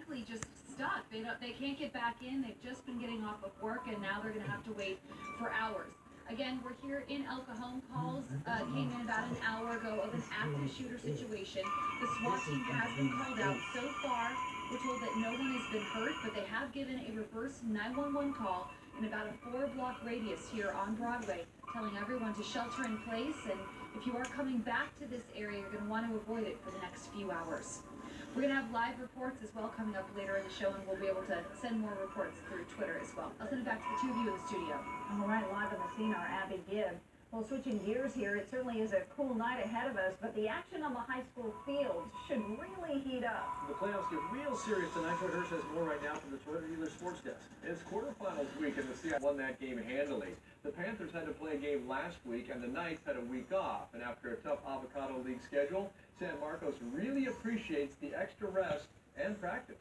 frankly just stuck. They can't get back in. They've just been getting off of work, and now they're going to have to wait for hours. Again, we're here in El Cajon. Calls came in about an hour ago of an active shooter situation. The SWAT team has been called out. So far, we're told that no one has been hurt, but they have given a reverse 911 call in about a 4-block radius here on Broadway, telling everyone to shelter in place. And if you are coming back to this area, you're going to want to avoid it for the next few hours. We're going to have live reports as well coming up later in the show, and we'll be able to send more reports through Twitter as well. I'll send it back to the two of you in the studio. All right, live on the scene, our Abby Gibb. Well, switching gears here, it certainly is a cool night ahead of us, but the action on the high school fields should really heat up. The playoffs get real serious tonight. Troy Hirsch has more right now from the Toyota Dealer Sports Desk. It's quarterfinals week, and the Seahawks won that game handily. The Panthers had to play a game last week, and the Knights had a week off. And after a tough Avocado League schedule, San Marcos really appreciates the extra rest and practice.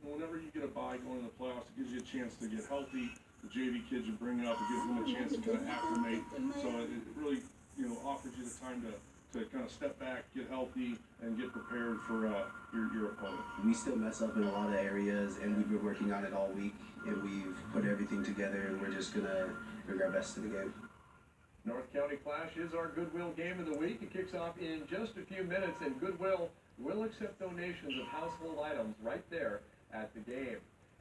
Whenever you get a bye going to the playoffs, it gives you a chance to get healthy. The JV kids you bring up, it gives them a chance to kind of acclimate. So it really, offers you the time to kind of step back, get healthy, and get prepared for your opponent. We still mess up in a lot of areas, and we've been working on it all week, and we've put everything together, and we're just going to bring our best to the game. North County Clash is our Goodwill game of the week. It kicks off in just a few minutes, and Goodwill will accept donations of household items right there at the game.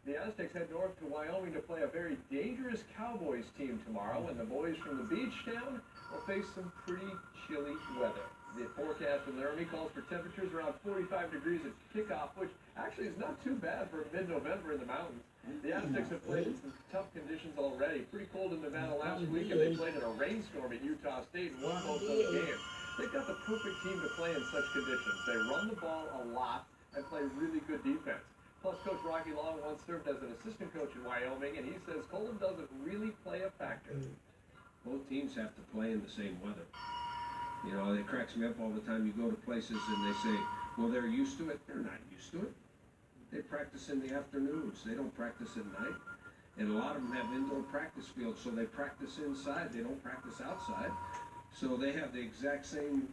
The Aztecs head north to Wyoming to play a very dangerous Cowboys team tomorrow, and the boys from the beach town will face some pretty chilly weather. The forecast in Laramie calls for temperatures around 45 degrees at kickoff, which actually is not too bad for mid-November in the mountains. The Aztecs have played in some tough conditions already. Pretty cold in Nevada last week, and they played in a rainstorm at Utah State and won both those games. They've got the perfect team to play in such conditions. They run the ball a lot and play really good defense. Plus, Coach Rocky Long once served as an assistant coach in Wyoming, and he says cold doesn't really play a factor. Both teams have to play in the same weather. It cracks me up all the time. You go to places and they say, well, they're used to it. They're not used to it. They practice in the afternoons. They don't practice at night. And a lot of them have indoor practice fields, so they practice inside. They don't practice outside. So they have the exact same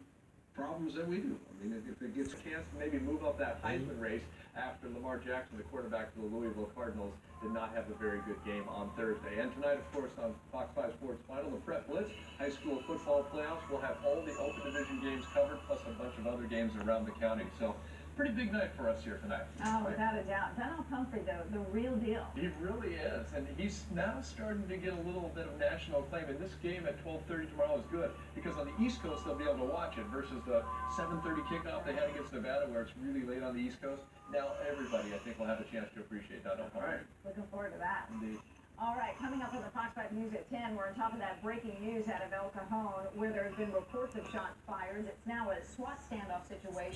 problems that we do. I mean, if it gets A chance to maybe move up that Heisman race after Lamar Jackson, the quarterback for the Louisville Cardinals, did not have a very good game on Thursday. And tonight, of course, on Fox 5 Sports Final, the Prep Blitz high school football playoffs. We'll have all the Open Division games covered, plus a bunch of other games around the county. So, pretty big night for us here tonight. Oh, without a doubt. Donald Humphrey, though, the real deal. He really is, and he's now starting to get a little bit of national acclaim. And this game at 12:30 tomorrow is good because on the East Coast they'll be able to watch it versus the 7:30 kickoff they had against Nevada, where it's really late on the East Coast. Now everybody, I think, will have a chance to appreciate Donald Humphrey. Looking forward to that. Indeed. All right, coming up on the Fox 5 News at 10, we're on top of that breaking news out of El Cajon, where there have been reports of shots fired. It's now a SWAT standoff situation.